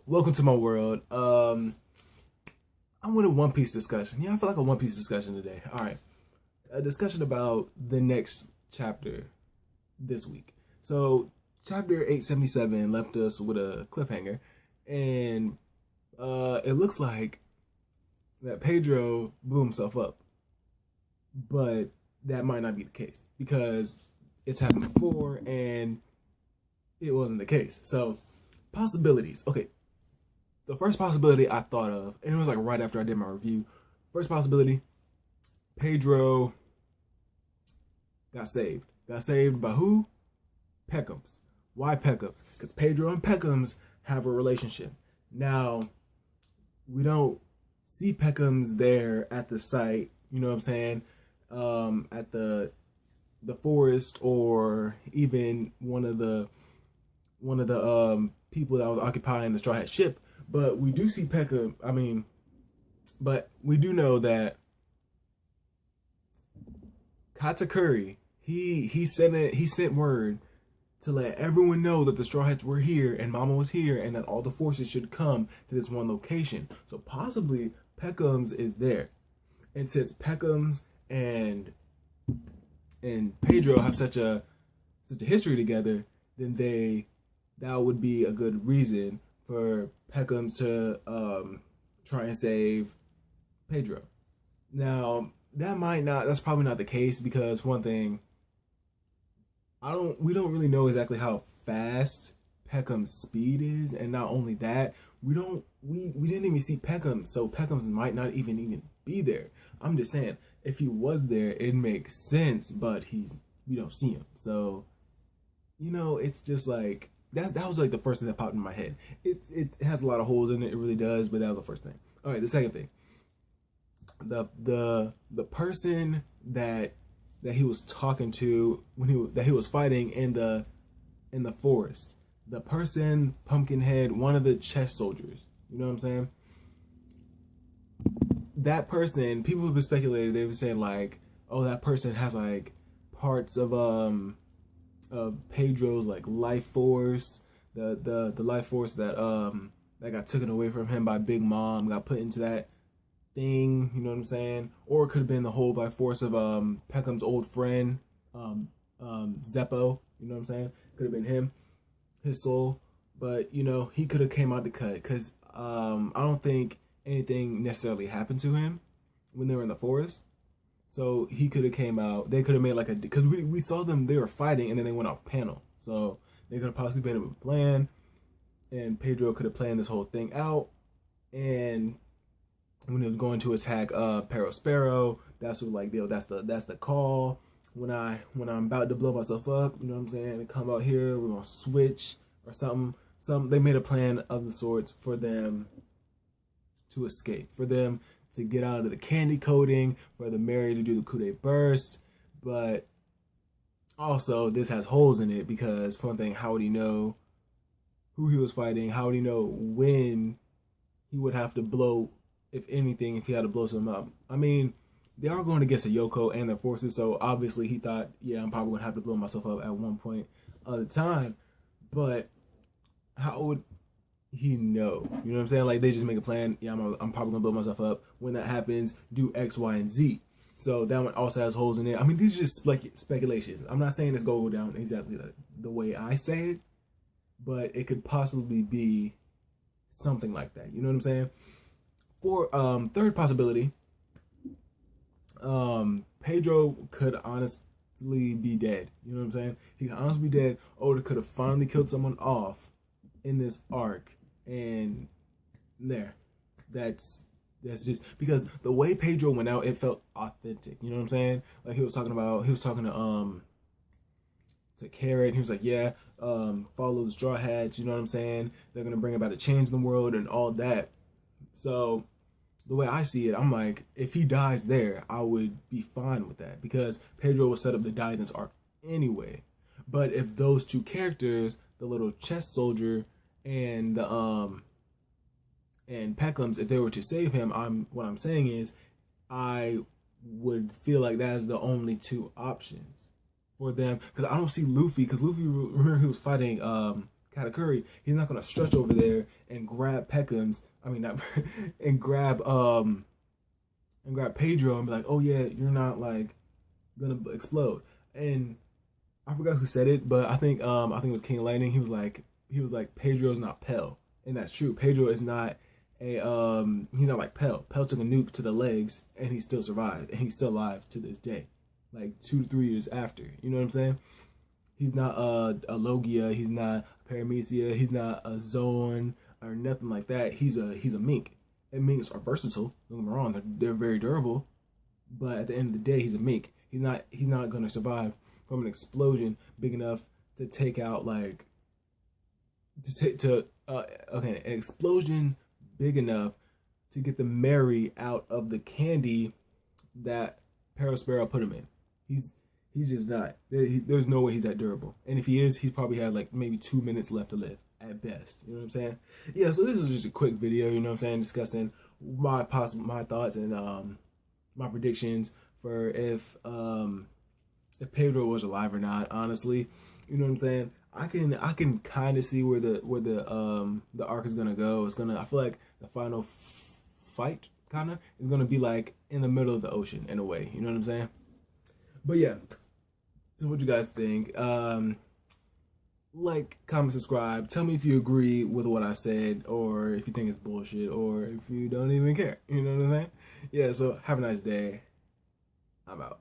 welcome to my world. I want a One Piece discussion. Yeah, I feel like a One Piece discussion today. All right, a discussion about the next chapter this week. So, chapter 877 left us with a cliffhanger, and it looks like that Pedro blew himself up, but that might not be the case because it's happened before and it wasn't the case. So, possibilities. Okay, the first possibility I thought of, and it was like right after I did my review. First possibility, Pedro got saved. Got saved by who? Peckham's. Why Peckham's? Because Pedro and Peckham's have a relationship. Now, we don't see Peckham's there at the site, you know what I'm saying? At the forest, or even one of the people that was occupying the Straw Hat ship. But we do see Peckham. But we do know that Katakuri, he sent word to let everyone know that the Straw Hats were here and Mama was here and that all the forces should come to this one location. So possibly Peckham's is there. And since Peckham's and Pedro have such a history together, then that would be a good reason for Peckham's to try and save Pedro. Now, that's probably not the case, because one thing, we don't really know exactly how fast Peckham's speed is, and not only that, we didn't even see Peckham, so Peckham's might not even be there. I'm just saying, if he was there, it makes sense, but we don't see him. So, it's just like that was like the first thing that popped in my head. It has a lot of holes in it, it really does, but that was the first thing. All right, the second thing. The person that he was talking to that he was fighting in the forest. The person, Pumpkinhead, one of the chess soldiers. You know what I'm saying? That person, people have been speculating, they've been saying like, oh, that person has like parts of Pedro's like life force, the life force that got taken away from him by Big Mom, got put into that thing, you know what I'm saying? Or it could have been the whole life force of Peckham's old friend, Zeppo, you know what I'm saying? Could have been him, his soul. But he could have came out to cut, because I don't think anything necessarily happened to him when they were in the forest. So he could have came out. They could have made like because we saw them, they were fighting and then they went off panel. So they could have possibly been able to plan, and Pedro could have planned this whole thing out. And when he was going to attack Sparrow, that's what, like, that's the call. When I'm about to blow myself up, you know what I'm saying? Come out here, we're gonna switch or something. They made a plan of the sorts for them to escape, for them to get out of the candy coating, for the Mary to do the coup de burst. But also, this has holes in it, because for one thing, how would he know who he was fighting? How would he know when he would have to blow, if anything, if he had to blow something up? I mean, they are going against a Yoko and their forces, so obviously he thought, yeah, I'm probably going to have to blow myself up at one point of the time. But how would he know? You know what I'm saying? Like, they just make a plan. Yeah, I'm probably gonna blow myself up. When that happens, do X, Y, and Z. So that one also has holes in it. I mean, these are just speculations. I'm not saying it's gonna go down exactly the way I say it, but it could possibly be something like that. You know what I'm saying? For third possibility, Pedro could honestly be dead. You know what I'm saying? He could honestly be dead. Oda could have finally killed someone off in this arc. And that's just because the way Pedro went out, it felt authentic. You know what I'm saying? Like, he was talking to Carrot. He was like, yeah, follow the Straw Hats. You know what I'm saying? They're gonna bring about a change in the world and all that. So the way I see it, I'm like, if he dies there, I would be fine with that, because Pedro was set up to die in this arc anyway. But if those two characters, the little chess soldier and Peckham's, if they were to save him, what I'm saying is, I would feel like that is the only two options for them, because I don't see Luffy, because Luffy, remember, he was fighting Katakuri, he's not gonna stretch over there and grab Peckham's. I mean, not and grab Pedro and be like, oh yeah, you're not like gonna explode. And I forgot who said it, but I think it was King Lightning. He was like Pedro's not Pell, and that's true. Pedro is not a he's not like Pell. Pell took a nuke to the legs and he still survived, and he's still alive to this day, like 2 to 3 years after. You know what I'm saying? He's not a Logia, he's not a Paramecia, he's not a Zoan or nothing like that. He's a mink. And minks are versatile. Don't get me wrong, they're very durable. But at the end of the day, he's a mink. He's not gonna survive from an explosion big enough to take out like an explosion big enough to get the Mary out of the candy that Parasparrow put him in. He's just not. There's no way he's that durable. And if he is, he's probably had like maybe 2 minutes left to live at best. You know what I'm saying? Yeah, so this is just a quick video, you know what I'm saying, discussing my thoughts and my predictions for if Pedro was alive or not, honestly. You know what I'm saying? I can kind of see where the arc is gonna go. I feel like the final fight kind of is gonna be like in the middle of the ocean in a way. You know what I'm saying? But yeah, so what you guys think? Like, comment, subscribe. Tell me if you agree with what I said, or if you think it's bullshit, or if you don't even care. You know what I'm saying? Yeah. So have a nice day. I'm out.